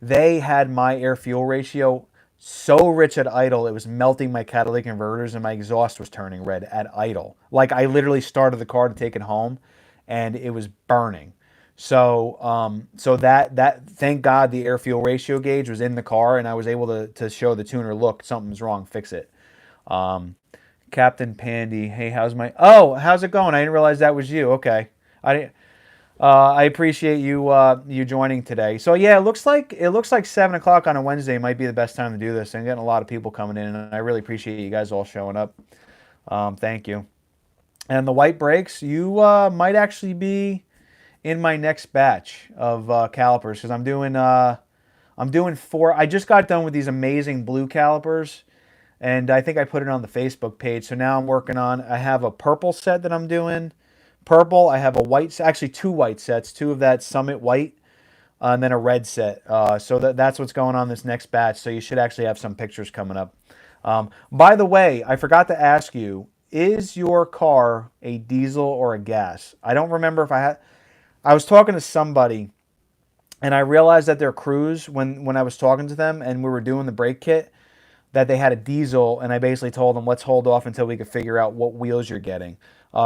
they had my air-fuel ratio so rich at idle, it was melting my catalytic converters, and my exhaust was turning red at idle. Like, I literally started the car to take it home, and it was burning. So thank God the air fuel ratio gauge was in the car, and I was able to show the tuner, look, something's wrong, fix it. Captain Pandy, hey, how's it going? I didn't realize that was you. Okay, I appreciate you joining today. So yeah, it looks like 7 o'clock on a Wednesday might be the best time to do this. I'm getting a lot of people coming in, and I really appreciate you guys all showing up. Thank you. And the white brakes, you might actually be in my next batch of calipers because I'm doing I'm doing 4. I just got done with these amazing blue calipers, and I think I put it on the Facebook page. So now I'm working on, I have a purple set that I'm doing. Purple, I have a white, actually 2 white sets, 2 of that Summit white, and then a red set. So that's what's going on this next batch. So you should actually have some pictures coming up. By the way, I forgot to ask you, is your car a diesel or a gas? I don't remember if I had. I was talking to somebody, and I realized that their crews, when I was talking to them and we were doing the brake kit, that they had a diesel, and I basically told them, let's hold off until we could figure out what wheels you're getting.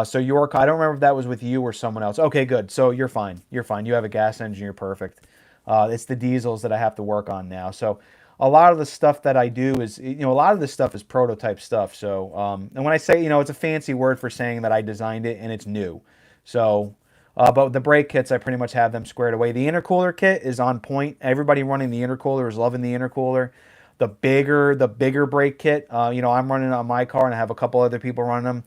So your car, I don't remember if that was with you or someone else. Okay, good. So you're fine. You're fine. You have a gas engine. You're perfect. It's the diesels that I have to work on now. So a lot of the stuff that I do is, a lot of this stuff is prototype stuff. So, and when I say, it's a fancy word for saying that I designed it and it's new. So, but the brake kits, I pretty much have them squared away. The intercooler kit is on point. Everybody running the intercooler is loving the intercooler. The bigger brake kit, I'm running it on my car, and I have a couple other people running them.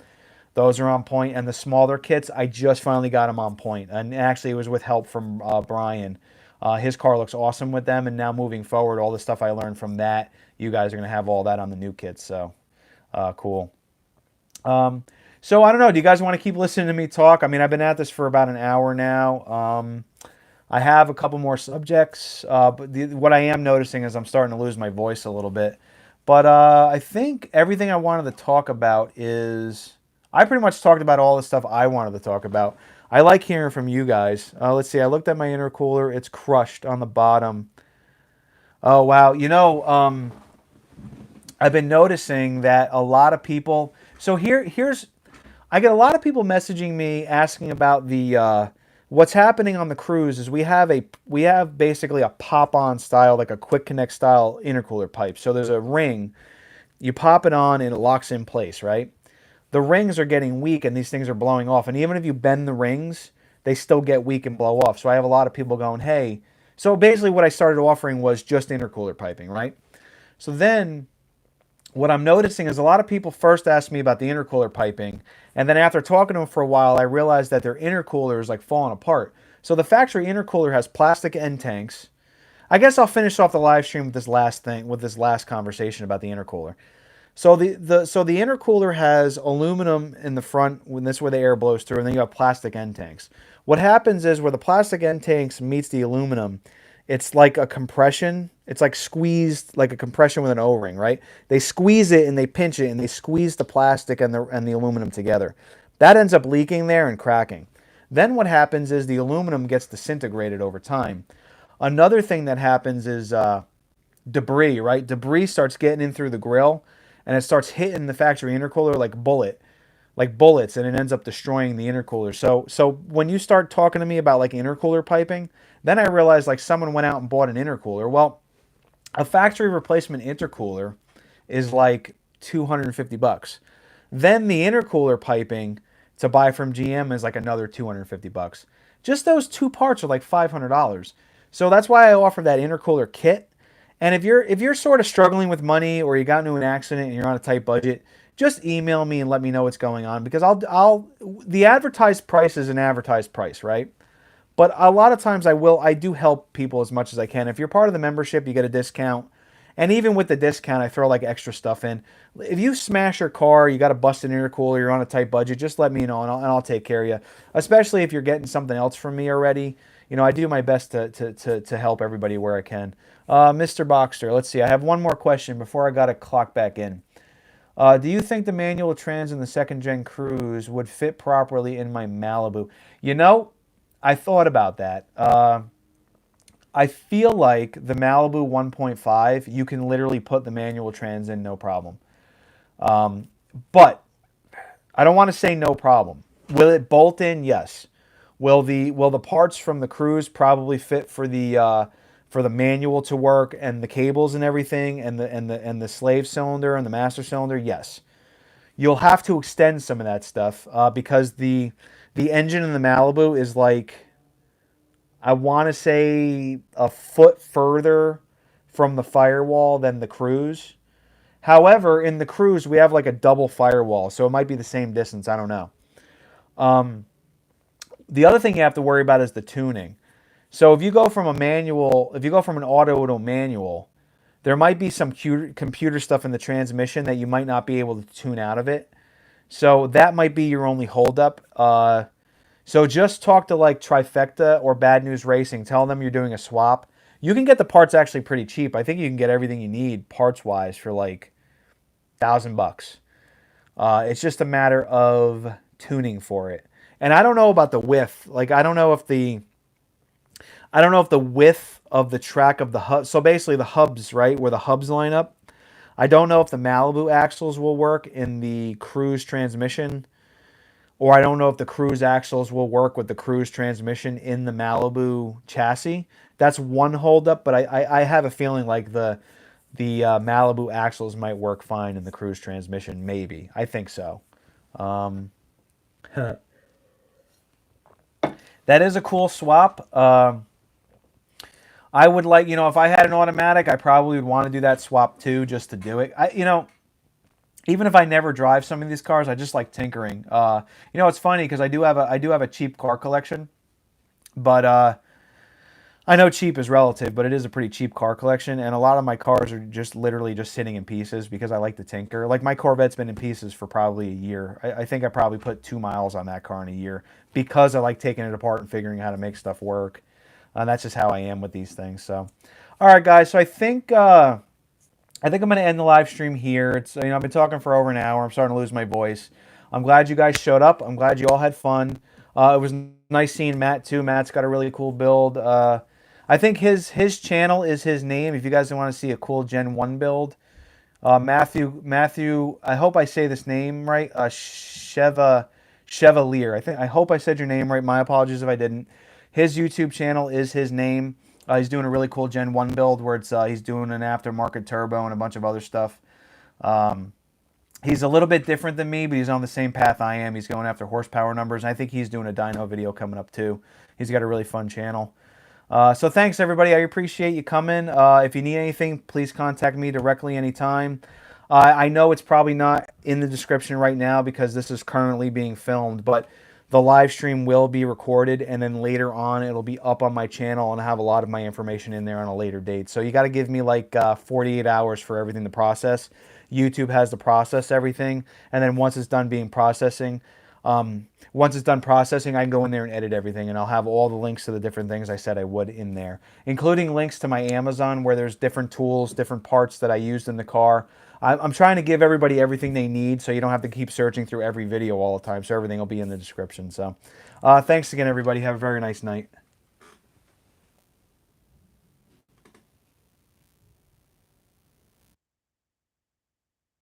Those are on point. And the smaller kits, I just finally got them on point. And actually, it was with help from Brian. His car looks awesome with them. And now moving forward, all the stuff I learned from that, you guys are going to have all that on the new kits. So, cool. So, I don't know. Do you guys want to keep listening to me talk? I mean, I've been at this for about an hour now. I have a couple more subjects, but what I am noticing is I'm starting to lose my voice a little bit. But I think everything I wanted to talk about is... I pretty much talked about all the stuff I wanted to talk about. I like hearing from you guys. Let's see. I looked at my intercooler. It's crushed on the bottom. Oh, wow. I've been noticing that a lot of people... So here's... I get a lot of people messaging me asking about the... what's happening on the cruise is we have basically a pop-on style, like a quick connect style intercooler pipe. So there's a ring. You pop it on and it locks in place, right? The rings are getting weak and these things are blowing off. And even if you bend the rings, they still get weak and blow off. So I have a lot of people going, hey. So basically what I started offering was just intercooler piping, right? So then what I'm noticing is a lot of people first ask me about the intercooler piping. And then after talking to them for a while, I realized that their intercooler is like falling apart. So the factory intercooler has plastic end tanks. I guess I'll finish off the live stream with this last conversation about the intercooler. So the intercooler has aluminum in the front, when that's where the air blows through, and then you have plastic end tanks. What happens is where the plastic end tanks meets the aluminum, it's like a compression. It's like squeezed, like a compression with an O-ring, right? They squeeze it and they pinch it and they squeeze the plastic and the aluminum together. That ends up leaking there and cracking. Then what happens is the aluminum gets disintegrated over time. Another thing that happens is debris, right? Debris starts getting in through the grill and it starts hitting the factory intercooler like bullets, and it ends up destroying the intercooler. So when you start talking to me about like intercooler piping, then I realized like someone went out and bought an intercooler. Well, a factory replacement intercooler is like $250. Then the intercooler piping to buy from GM is like another $250. Just those 2 parts are like $500. So that's why I offer that intercooler kit. And if you're sort of struggling with money or you got into an accident and you're on a tight budget, just email me and let me know what's going on, because the advertised price is an advertised price, right? But a lot of times I do help people as much as I can. If you're part of the membership, you get a discount. And even with the discount, I throw like extra stuff in. If you smash your car, you got a busted intercooler, you're on a tight budget, just let me know and I'll take care of you. Especially if you're getting something else from me already. I do my best to help everybody where I can. Mr. Boxer, let's see. I have one more question before I got to clock back in. Do you think the manual trans in the second gen Cruise would fit properly in my Malibu? I thought about that. I feel like the Malibu 1.5, you can literally put the manual trans in no problem. But I don't want to say no problem. Will it bolt in? Yes. Will the parts from the Cruise probably fit for the manual to work, and the cables and everything, and the slave cylinder and the master cylinder? Yes. You'll have to extend some of that stuff because the engine in the Malibu is like, I want to say a foot further from the firewall than the Cruise. However, in the Cruise, we have like a double firewall, so it might be the same distance. I don't know. The other thing you have to worry about is the tuning. So if you go from a manual, if you go from an auto to a manual, there might be some computer stuff in the transmission that you might not be able to tune out of it. So that might be your only holdup. So just talk to like Trifecta or Bad News Racing. Tell them you're doing a swap. You can get the parts actually pretty cheap. I think you can get everything you need parts wise for like $1,000. It's just a matter of tuning for it. And I don't know about the width. Like I don't know if the width of the track of the hub. So basically the hubs, right, where the hubs line up. I don't know if the Malibu axles will work in the Cruise transmission, or I don't know if the Cruise axles will work with the Cruise transmission in the Malibu chassis. That's one holdup, but I have a feeling like the Malibu axles might work fine in the Cruise transmission. Maybe. I think so. That is a cool swap. I would like, if I had an automatic, I probably would want to do that swap too, just to do it. Even if I never drive some of these cars, I just like tinkering. It's funny because I do have a cheap car collection, but I know cheap is relative, but it is a pretty cheap car collection, and a lot of my cars are just literally just sitting in pieces because I like to tinker. Like my Corvette's been in pieces for probably a year. I think I probably put 2 miles on that car in a year because I like taking it apart and figuring how to make stuff work. That's just how I am with these things. So, all right, guys. So I think I'm going to end the live stream here. It's I've been talking for over an hour. I'm starting to lose my voice. I'm glad you guys showed up. I'm glad you all had fun. It was nice seeing Matt too. Matt's got a really cool build. I think his channel is his name. If you guys want to see a cool Gen 1 build, Matthew. I hope I say this name right. Chevalier. I hope I said your name right. My apologies if I didn't. His YouTube channel is his name. He's doing a really cool Gen 1 build where he's doing an aftermarket turbo and a bunch of other stuff. He's a little bit different than me, but he's on the same path I am. He's going after horsepower numbers, and I think he's doing a dyno video coming up too. He's got a really fun channel. So thanks, everybody. I appreciate you coming. If you need anything, please contact me directly anytime. I know it's probably not in the description right now because this is currently being filmed, but the live stream will be recorded, and then later on it'll be up on my channel, and I have a lot of my information in there on a later date. So you got to give me like 48 hours for everything to process. YouTube has to process everything, and then once it's done processing, I can go in there and edit everything, and I'll have all the links to the different things I said I would in there, including links to my Amazon where there's different tools, different parts that I used in the car. I'm trying to give everybody everything they need so you don't have to keep searching through every video all the time. So everything will be in the description. So thanks again, everybody. Have a very nice night.